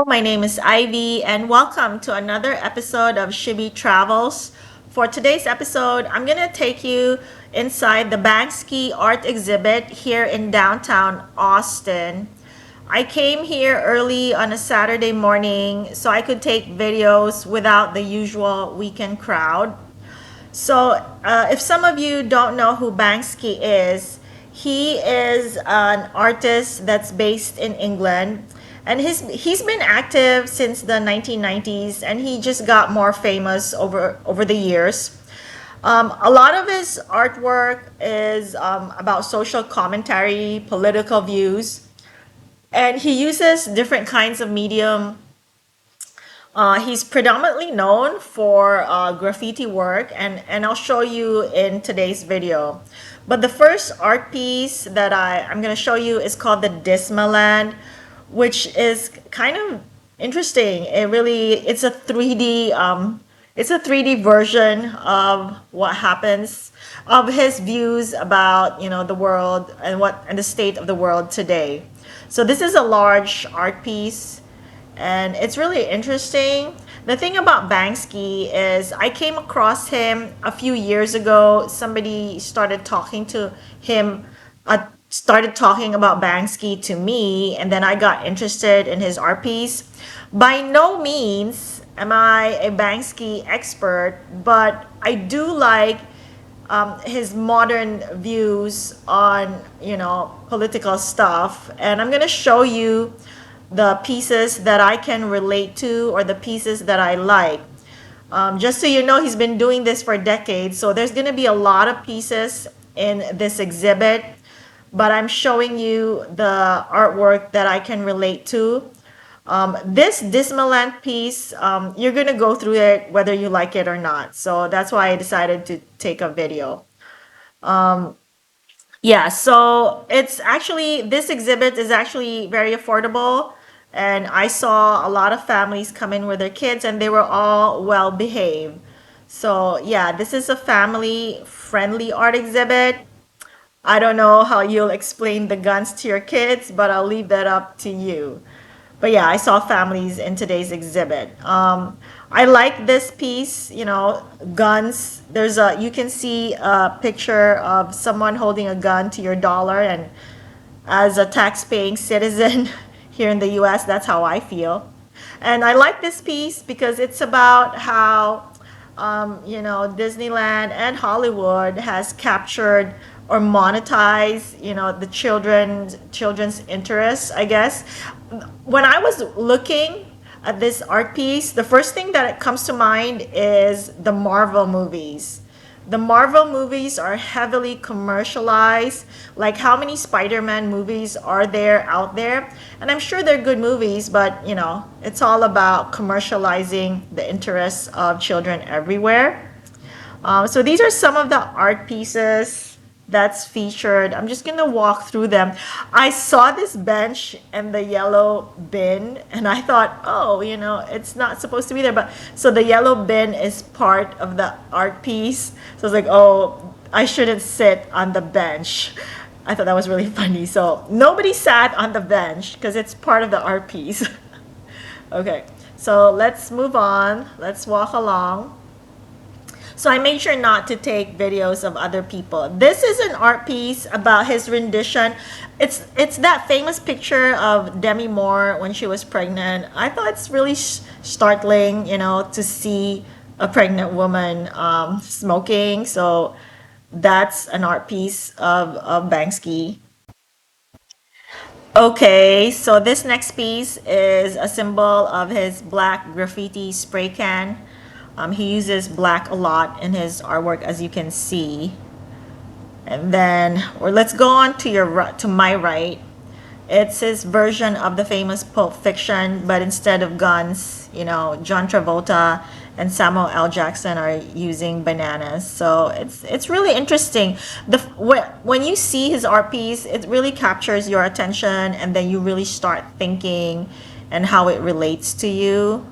My name is Ivy, and welcome to another episode of Shibi Travels. For today's episode, I'm going to take you inside the Banksy art exhibit here in downtown Austin. I came here early on a Saturday morning so I could take videos without the usual weekend crowd. If some of you don't know who Banksy is, he is an artist that's based in England, and he's been active since the 1990s, and he just got more famous over the years. A lot of his artwork is about social commentary, political views, and he uses different kinds of medium. He's predominantly known for graffiti work, and I'll show you in today's video. But the first art piece that I'm going to show you is called the Dismaland, which is kind of interesting. It's a 3D version of what happens, of his views about, the world and the state of the world today. So this is a large art piece, and it's really interesting. The thing about Banksy is I came across him a few years ago. Somebody started talking about Banksy to me, and then I got interested in his art piece. By no means am I a Banksy expert, but I do like his modern views on, political stuff. And I'm going to show you the pieces that I can relate to, or the pieces that I like. Just so you know, he's been doing this for decades. So there's going to be a lot of pieces in this exhibit, but I'm showing you the artwork that I can relate to. This Dismaland piece, you're going to go through it whether you like it or not. So that's why I decided to take a video. Yeah, so this exhibit is actually very affordable. And I saw a lot of families come in with their kids, and they were all well behaved. So, yeah, this is a family friendly art exhibit. I don't know how you'll explain the guns to your kids, but I'll leave that up to you. But yeah, I saw families in today's exhibit. I like this piece, guns. You can see a picture of someone holding a gun to your dollar, and as a tax-paying citizen here in the US, that's how I feel. And I like this piece because it's about how, Disneyland and Hollywood has captured or monetized, the children's interests, I guess. When I was looking at this art piece, the first thing that comes to mind is the Marvel movies. The Marvel movies are heavily commercialized. Like, how many Spider-Man movies are there out there? And I'm sure they're good movies, but it's all about commercializing the interests of children everywhere. So these are some of the art pieces that's featured. I'm just gonna walk through them. I saw this bench and the yellow bin, and I thought, oh, it's not supposed to be there. But so the yellow bin is part of the art piece. So I was like, oh, I shouldn't sit on the bench. I thought that was really funny. So nobody sat on the bench because it's part of the art piece. Okay, so let's move on. Let's walk along. So I made sure not to take videos of other people. This is an art piece about his rendition. It's that famous picture of Demi Moore when she was pregnant. I thought it's really startling, to see a pregnant woman smoking. So that's an art piece of Banksy. Okay, so this next piece is a symbol of his black graffiti spray can. He uses black a lot in his artwork, as you can see. And then, or let's go on to to my right. It's his version of the famous Pulp Fiction, but instead of guns, John Travolta and Samuel L. Jackson are using bananas. So it's really interesting. When you see his art piece, it really captures your attention, and then you really start thinking and how it relates to you.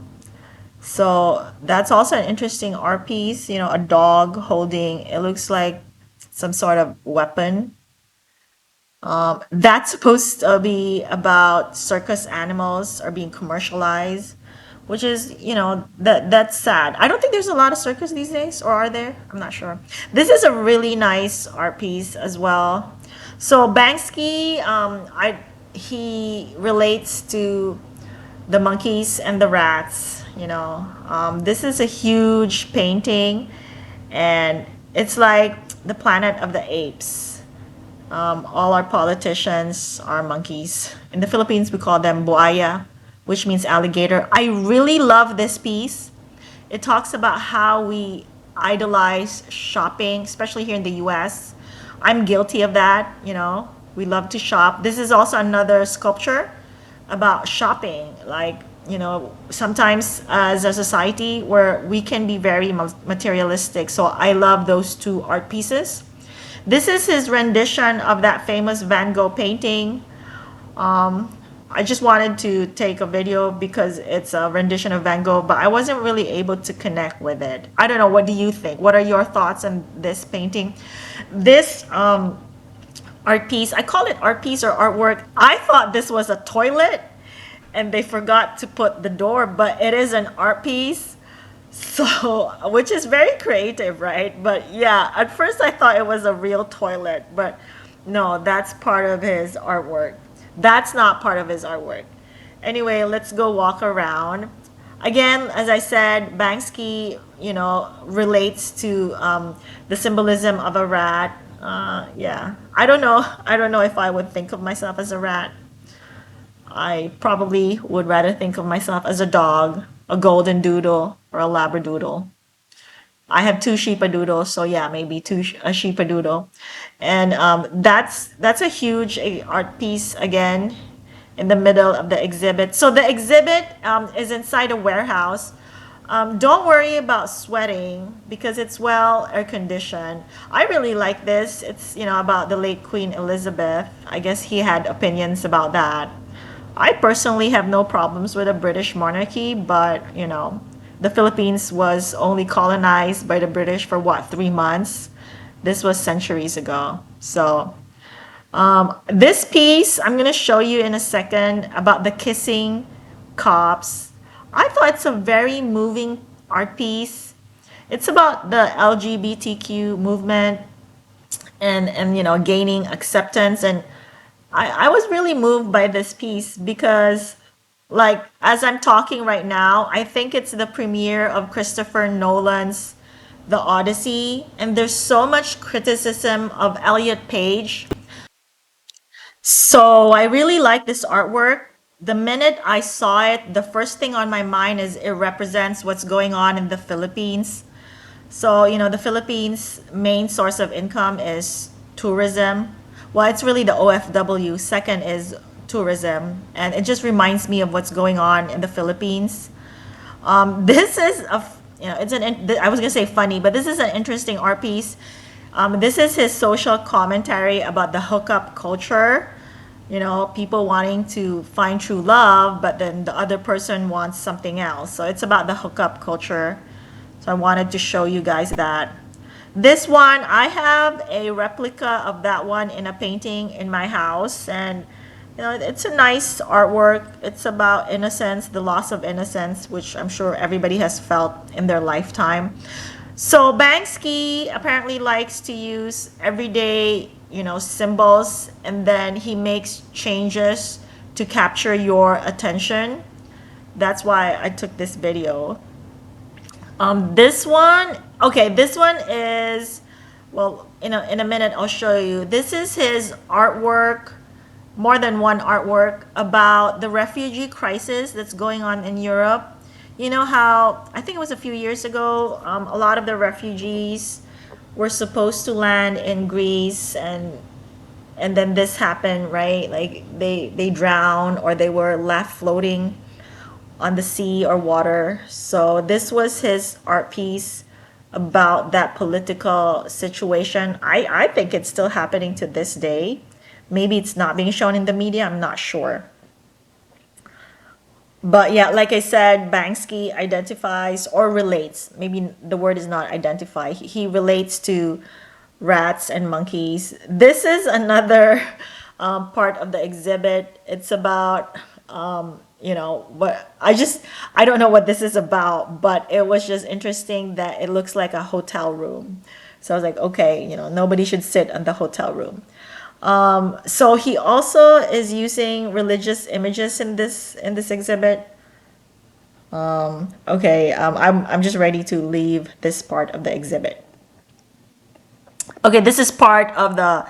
So that's also an interesting art piece. A dog holding, it looks like some sort of weapon. That's supposed to be about circus animals are being commercialized, which is, that's sad. I don't think there's a lot of circus these days, or are there? I'm not sure. This is a really nice art piece as well. So Banksy, he relates to the monkeys and the rats. This is a huge painting, and it's like the Planet of the Apes. All our politicians are monkeys. In the Philippines, we call them buaya, which means alligator. I really love this piece. It talks about how we idolize shopping, especially here in the US. I'm guilty of that. We love to shop. This is also another sculpture about shopping. Like, sometimes as a society where we can be very materialistic. So I love those two art pieces. This is his rendition of that famous Van Gogh painting. I just wanted to take a video because it's a rendition of Van Gogh, but I wasn't really able to connect with it. I don't know. What do you think? What are your thoughts on this painting? This art piece, I call it art piece or artwork. I thought this was a toilet and they forgot to put the door, but it is an art piece. So, which is very creative, right? But yeah, at first I thought it was a real toilet, but no, that's part of his artwork. That's not part of his artwork. Anyway, let's go walk around. Again, as I said, Banksy, relates to the symbolism of a rat. Yeah, I don't know. I don't know if I would think of myself as a rat. I probably would rather think of myself as a dog, a golden doodle, or a labradoodle. I have two sheepadoodles, so yeah, maybe a sheepadoodle, and that's a huge art piece again in the middle of the exhibit. So the exhibit is inside a warehouse. Don't worry about sweating because it's well air conditioned. I really like this. It's about the late Queen Elizabeth. I guess he had opinions about that. I personally have no problems with a British monarchy, but the Philippines was only colonized by the British for what, 3 months? This was centuries ago. So, this piece I'm gonna show you in a second about the kissing cops. I thought it's a very moving art piece. It's about the LGBTQ movement and gaining acceptance, and I was really moved by this piece because, like, as I'm talking right now, I think it's the premiere of Christopher Nolan's The Odyssey, and there's so much criticism of Elliot Page. So I really like this artwork. The minute I saw it, the first thing on my mind is it represents what's going on in the Philippines. So, the Philippines' main source of income is tourism. Well, it's really the OFW. Second is tourism. And it just reminds me of what's going on in the Philippines. This is I was going to say funny, but this is an interesting art piece. This is his social commentary about the hookup culture. People wanting to find true love, but then the other person wants something else. So it's about the hookup culture. So I wanted to show you guys that. This one, I have a replica of that one in a painting in my house, and it's a nice artwork. It's about innocence, the loss of innocence, which I'm sure everybody has felt in their lifetime. So Banksy apparently likes to use everyday, symbols, and then he makes changes to capture your attention. That's why I took this video. This one, okay, this one is, well, in a minute I'll show you. This is his artwork, more than one artwork about the refugee crisis that's going on in Europe. You know how, I think it was a few years ago, a lot of the refugees were supposed to land in Greece, and then this happened, right? Like they drowned or they were left floating on the sea or water. So this was his art piece about that political situation. I think it's still happening to this day. Maybe it's not being shown in the media, I'm not sure. But yeah, like I said, Banksy identifies or relates. Maybe the word is not identify. He relates to rats and monkeys. This is another part of the exhibit. It's about, what I don't know what this is about, but it was just interesting that it looks like a hotel room. So I was like, okay, nobody should sit in the hotel room. So he also is using religious images in this exhibit. Okay, I'm just ready to leave this part of the exhibit. Okay, this is part of the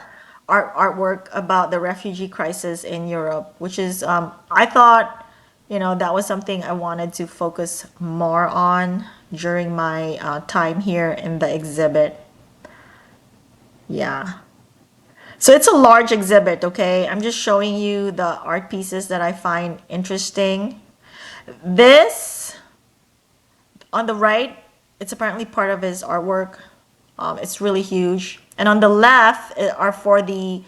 artwork about the refugee crisis in Europe, which is I thought, that was something I wanted to focus more on during my time here in the exhibit. Yeah. So it's a large exhibit, okay? I'm just showing you the art pieces that I find interesting. This on the right, it's apparently part of his artwork. It's really huge. And on the left are for the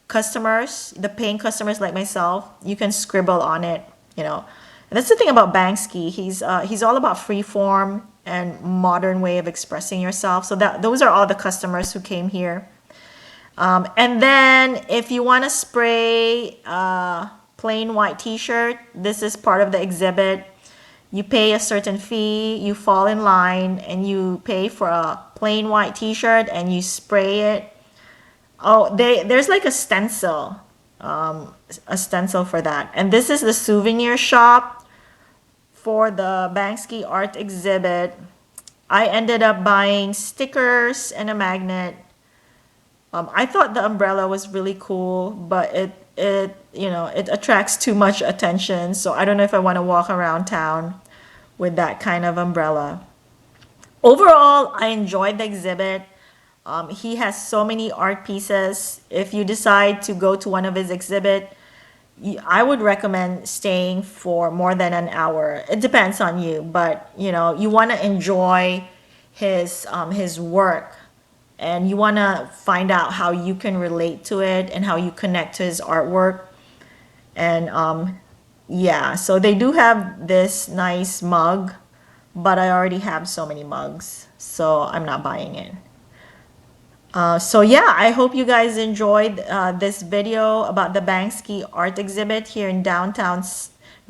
customers, the paying customers like myself. You can scribble on it, you know. And that's the thing about Banksy. He's all about free form and modern way of expressing yourself. So that those are all the customers who came here. And then if you want to spray a plain white t-shirt, this is part of the exhibit. You pay a certain fee, you fall in line, and you pay for a plain white t-shirt and you spray it. Oh, there's like a stencil for that. And this is the souvenir shop for the Banksy art exhibit. I ended up buying stickers and a magnet. I thought the umbrella was really cool, but it attracts too much attention. So I don't know if I want to walk around town with that kind of umbrella. Overall, I enjoyed the exhibit. He has so many art pieces. If you decide to go to one of his exhibit, I would recommend staying for more than an hour. It depends on you, but you want to enjoy his work, and you want to find out how you can relate to it and how you connect to his artwork. And yeah, so they do have this nice mug, but I already have so many mugs, so I'm not buying it. So yeah, I hope you guys enjoyed this video about the Banksy art exhibit here in downtown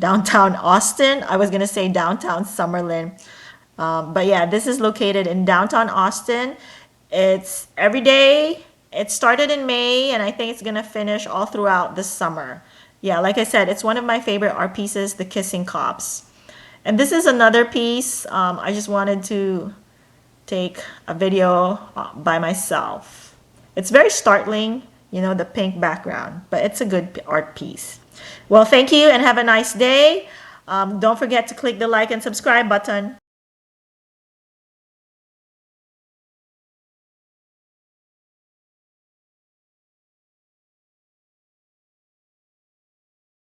Austin. I was gonna say downtown Summerlin, but yeah, this is located in downtown Austin. It's every day. It started in May, and I think it's gonna finish all throughout the summer. Yeah, like I said, it's one of my favorite art pieces, the Kissing Cops. And this is another piece. I just wanted to take a video by myself. It's very startling, the pink background, but it's a good art piece. Well, thank you and have a nice day. Don't forget to click the like and subscribe button.